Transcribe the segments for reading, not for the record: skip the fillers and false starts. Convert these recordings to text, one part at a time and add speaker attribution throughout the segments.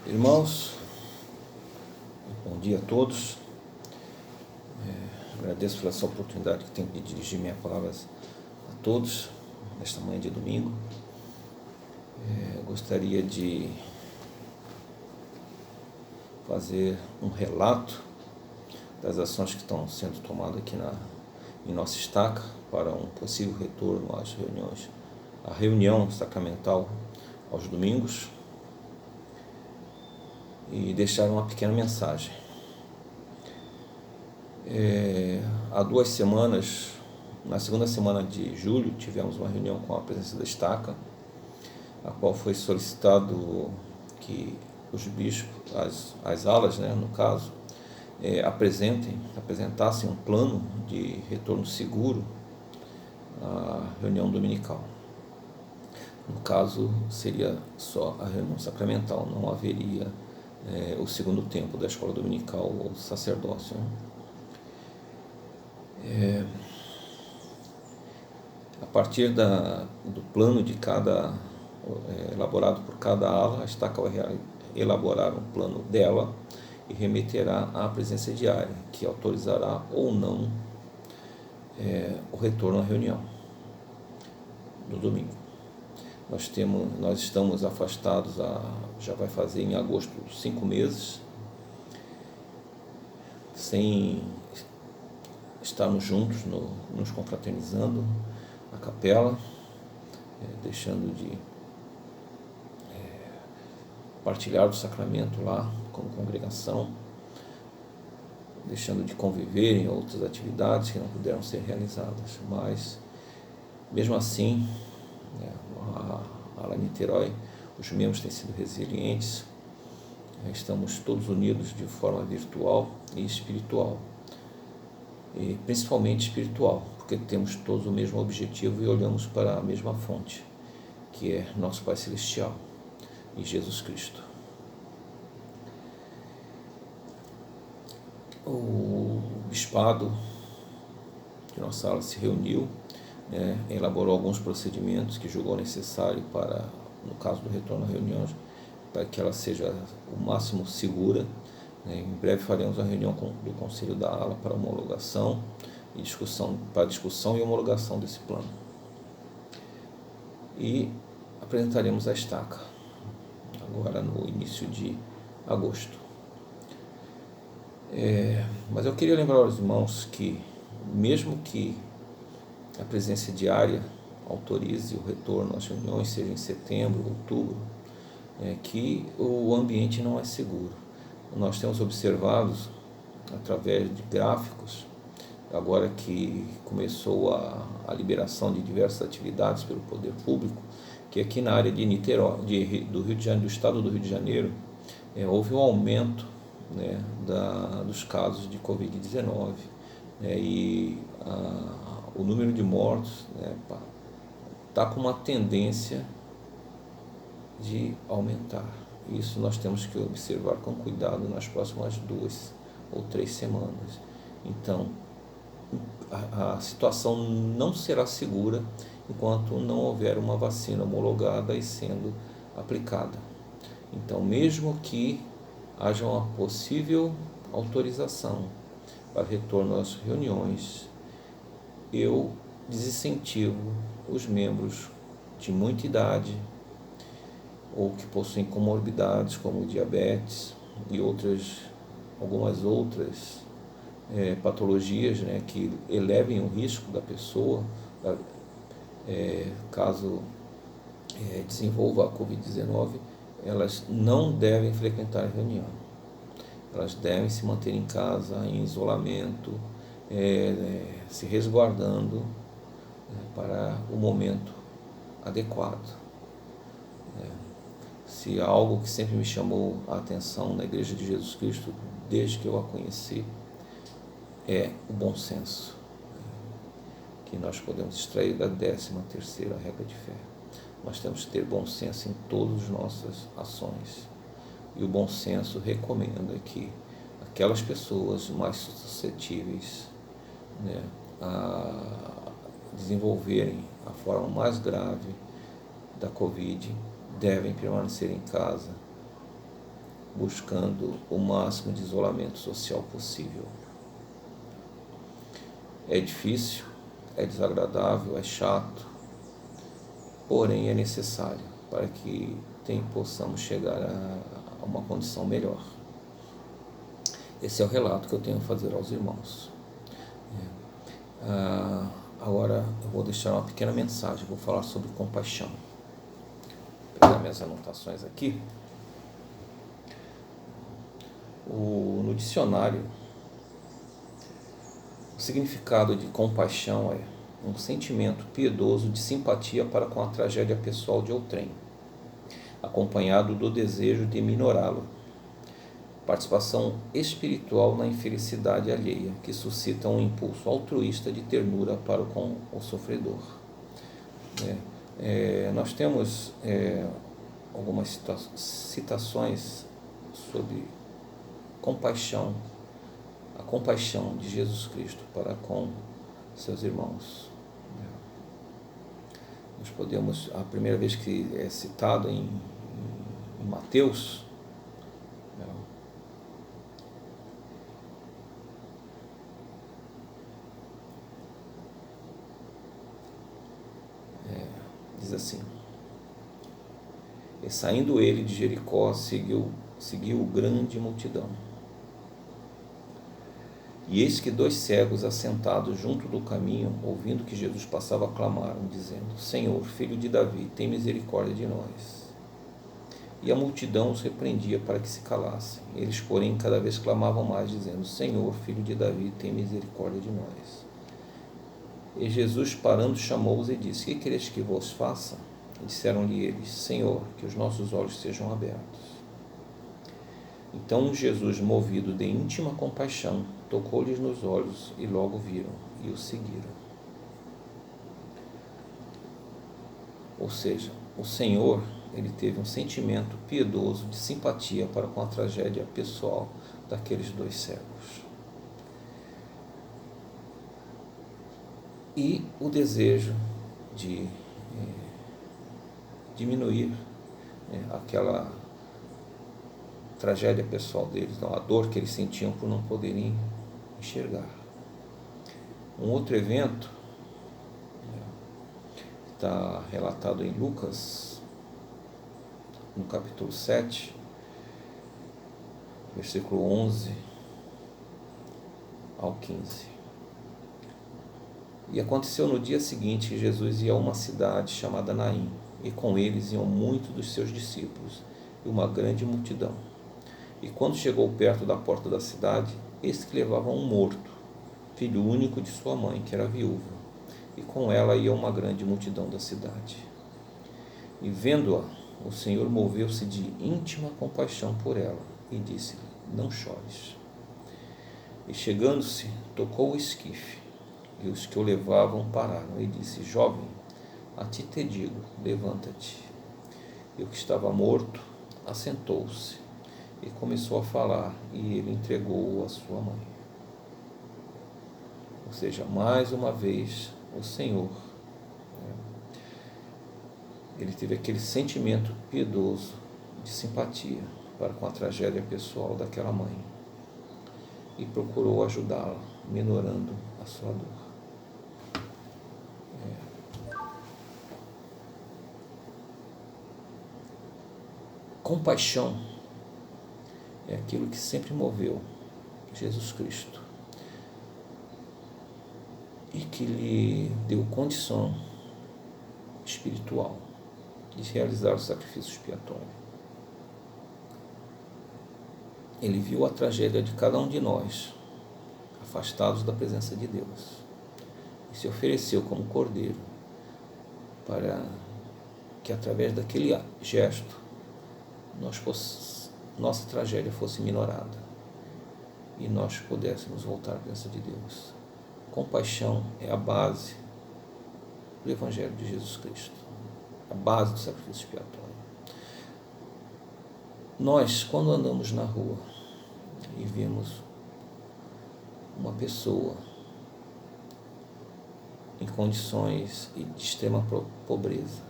Speaker 1: Irmãos, bom dia a todos. Agradeço por essa oportunidade que tenho de dirigir minhas palavras a todos nesta manhã de domingo. Gostaria de fazer um relato das ações que estão sendo tomadas aqui em nossa estaca para um possível retorno às reuniões, a reunião sacramental aos domingos, e deixar uma pequena mensagem. Há 2 semanas, na segunda semana de julho, tivemos uma reunião com a presença da estaca, a qual foi solicitado que os bispos, as alas, no caso, apresentassem um plano de retorno seguro à reunião dominical. No caso, seria só a reunião sacramental, não haveria o segundo tempo da escola dominical ou sacerdócio. A partir do plano de elaborado por cada ala, a estaca vai elaborar um plano dela e remeterá à presença diária, que autorizará ou não o retorno à reunião no domingo. Nós estamos afastados já vai fazer em agosto 5 meses, sem estarmos juntos, nos confraternizando na capela, deixando de partilhar do sacramento lá como congregação, deixando de conviver em outras atividades que não puderam ser realizadas. Mas, mesmo assim, a Niterói, os membros têm sido resilientes, estamos todos unidos de forma virtual e espiritual, e principalmente espiritual, porque temos todos o mesmo objetivo e olhamos para a mesma fonte, que é nosso Pai Celestial e Jesus Cristo. O bispado de nossa ala se reuniu, elaborou alguns procedimentos que julgou necessário para, no caso do retorno à reunião, para que ela seja o máximo segura. Em breve faremos a reunião do Conselho da Ala para homologação e discussão e homologação desse plano. E apresentaremos a estaca agora no início de agosto. Mas eu queria lembrar aos irmãos que, mesmo que a presença diária autorize o retorno às reuniões, seja em setembro, outubro, que o ambiente não é seguro. Nós temos observado, através de gráficos, agora que começou a liberação de diversas atividades pelo poder público, que aqui na área de Niterói, do estado do Rio de Janeiro, houve um aumento dos casos de Covid-19, e o número de mortos está com uma tendência de aumentar. Isso nós temos que observar com cuidado nas próximas 2 ou 3 semanas. Então, a situação não será segura enquanto não houver uma vacina homologada e sendo aplicada. Então, mesmo que haja uma possível autorização para retorno às reuniões, eu desincentivo os membros de muita idade ou que possuem comorbidades como diabetes e algumas outras patologias, que elevem o risco da pessoa, caso desenvolva a Covid-19, elas não devem frequentar a reunião. Elas devem se manter em casa, em isolamento, se resguardando para o momento adequado. Se algo que sempre me chamou a atenção na Igreja de Jesus Cristo, desde que eu a conheci, é o bom senso, que nós podemos extrair da 13ª regra de fé. Nós temos que ter bom senso em todas as nossas ações. E o bom senso recomenda que aquelas pessoas mais suscetíveis a desenvolverem a forma mais grave da Covid devem permanecer em casa buscando o máximo de isolamento social possível. É difícil, é desagradável, é chato, porém é necessário para que possamos chegar a uma condição melhor. Esse é o relato que eu tenho a fazer aos irmãos. Agora eu vou deixar uma pequena mensagem, vou falar sobre compaixão. Vou pegar minhas anotações aqui. No dicionário, o significado de compaixão é um sentimento piedoso de simpatia para com a tragédia pessoal de outrem, acompanhado do desejo de minorá-lo. Participação espiritual na infelicidade alheia, que suscita um impulso altruísta de ternura para com o sofredor. Nós temos algumas citações sobre compaixão, a compaixão de Jesus Cristo para com seus irmãos. Nós podemos, a primeira vez que é citado em Mateus, diz assim: e saindo ele de Jericó, seguiu grande multidão. E eis que 2 cegos assentados junto do caminho, ouvindo que Jesus passava, clamaram, dizendo: Senhor, filho de Davi, tem misericórdia de nós. E a multidão os repreendia para que se calassem. Eles, porém, cada vez clamavam mais, dizendo: Senhor, filho de Davi, tem misericórdia de nós. E Jesus, parando, chamou-os e disse: Que quereis que vos faça? E disseram-lhe eles: Senhor, que os nossos olhos sejam abertos. Então Jesus, movido de íntima compaixão, tocou-lhes nos olhos e logo viram e o seguiram. Ou seja, o Senhor, ele teve um sentimento piedoso de simpatia para com a tragédia pessoal daqueles 2 cegos. E o desejo de diminuir aquela tragédia pessoal deles, a dor que eles sentiam por não poderem enxergar. Um outro evento está relatado em Lucas, no capítulo 7, versículo 11 ao 15. E aconteceu no dia seguinte que Jesus ia a uma cidade chamada Naim, e com eles iam muitos dos seus discípulos e uma grande multidão. E quando chegou perto da porta da cidade, eis que levavam um morto, filho único de sua mãe, que era viúva, e com ela ia uma grande multidão da cidade. E vendo-a, o Senhor moveu-se de íntima compaixão por ela, e disse-lhe: Não chores. E chegando-se, tocou o esquife, e os que o levavam pararam, e disse: Jovem, a ti te digo, levanta-te. E o que estava morto assentou-se, e começou a falar, e ele entregou-o à sua mãe. Ou seja, mais uma vez, o Senhor, ele teve aquele sentimento piedoso de simpatia para com a tragédia pessoal daquela mãe e procurou ajudá-la, minorando a sua dor. Compaixão é aquilo que sempre moveu Jesus Cristo e que lhe deu condição espiritual de realizar o sacrifício expiatório. Ele viu a tragédia de cada um de nós, afastados da presença de Deus, e se ofereceu como cordeiro para que, através daquele gesto, nossa tragédia fosse minorada e nós pudéssemos voltar à presença de Deus. Compaixão é a base do Evangelho de Jesus Cristo, a base do sacrifício expiatório. Nós, quando andamos na rua e vemos uma pessoa em condições de extrema pobreza,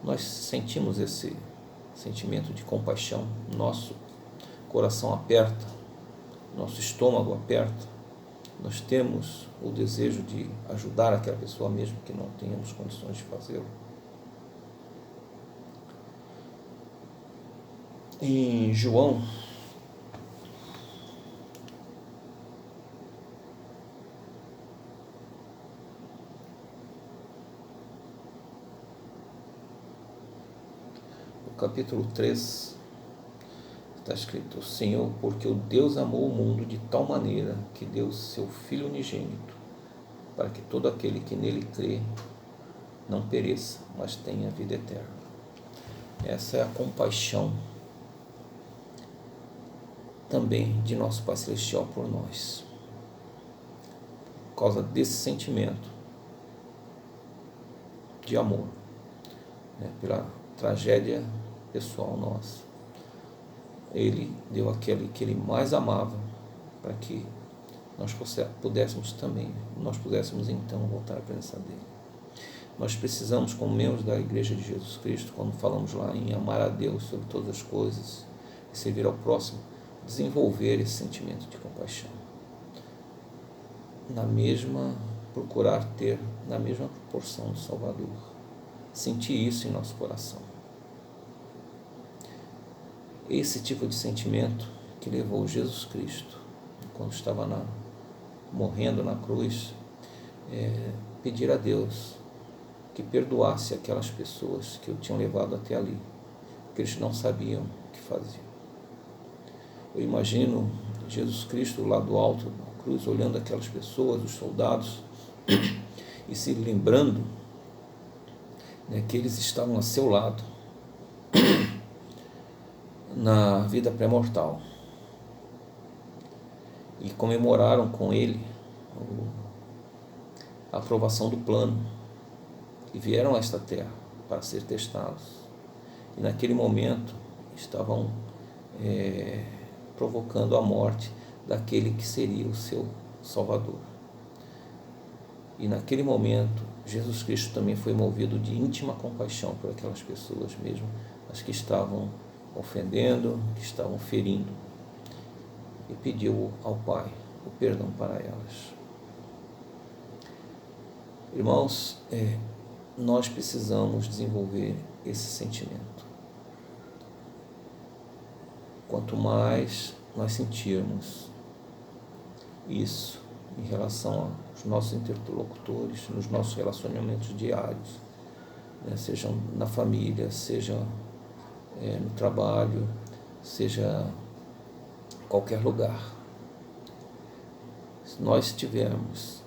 Speaker 1: nós sentimos esse sentimento de compaixão, nosso coração aperta, nosso estômago aperta, nós temos o desejo de ajudar aquela pessoa mesmo que não tenhamos condições de fazê-lo. Em João, no capítulo 3, está escrito: Senhor, porque o Deus amou o mundo de tal maneira que deu seu Filho unigênito, para que todo aquele que nele crê não pereça, mas tenha vida eterna. Essa é a compaixão também de nosso Pai Celestial por nós. Por causa desse sentimento de amor, pela tragédia pessoal nossa, Ele deu aquele que Ele mais amava, para que nós pudéssemos então voltar à presença dEle. Nós precisamos, como membros da Igreja de Jesus Cristo, quando falamos lá em amar a Deus sobre todas as coisas e servir ao próximo, desenvolver esse sentimento de compaixão. Procurar ter na mesma proporção do Salvador. Sentir isso em nosso coração. Esse tipo de sentimento que levou Jesus Cristo, quando estava morrendo na cruz, pedir a Deus que perdoasse aquelas pessoas que o tinham levado até ali, porque eles não sabiam o que faziam. Eu imagino Jesus Cristo lá do alto da cruz, olhando aquelas pessoas, os soldados, e se lembrando que eles estavam a seu lado na vida pré-mortal e comemoraram com ele a aprovação do plano e vieram a esta terra para ser testados, e naquele momento estavam provocando a morte daquele que seria o seu Salvador. E naquele momento Jesus Cristo também foi movido de íntima compaixão por aquelas pessoas, mesmo as que estavam ofendendo, que estavam ferindo, e pediu ao Pai o perdão para elas. Irmãos, nós precisamos desenvolver esse sentimento. Quanto mais nós sentirmos isso em relação aos nossos interlocutores, nos nossos relacionamentos diários, seja na família, seja no trabalho, seja em qualquer lugar. Se nós tivermos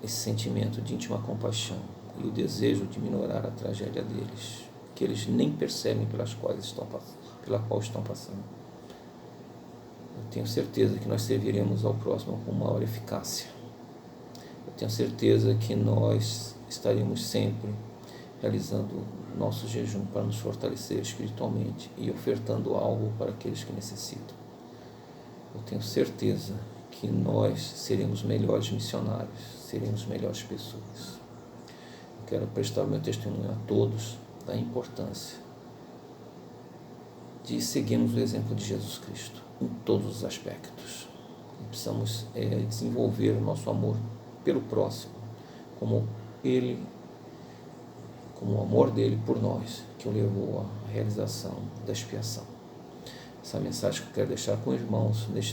Speaker 1: esse sentimento de íntima compaixão e o desejo de minorar a tragédia deles, que eles nem percebem pela qual estão passando, eu tenho certeza que nós serviremos ao próximo com maior eficácia. Eu tenho certeza que nós estaremos sempre realizando nosso jejum para nos fortalecer espiritualmente e ofertando algo para aqueles que necessitam. Eu tenho certeza que nós seremos melhores missionários, seremos melhores pessoas. Eu quero prestar o meu testemunho a todos da importância de seguirmos o exemplo de Jesus Cristo em todos os aspectos. E precisamos desenvolver o nosso amor pelo próximo, como o amor dele por nós, que o levou à realização da expiação. Essa mensagem que eu quero deixar com os irmãos neste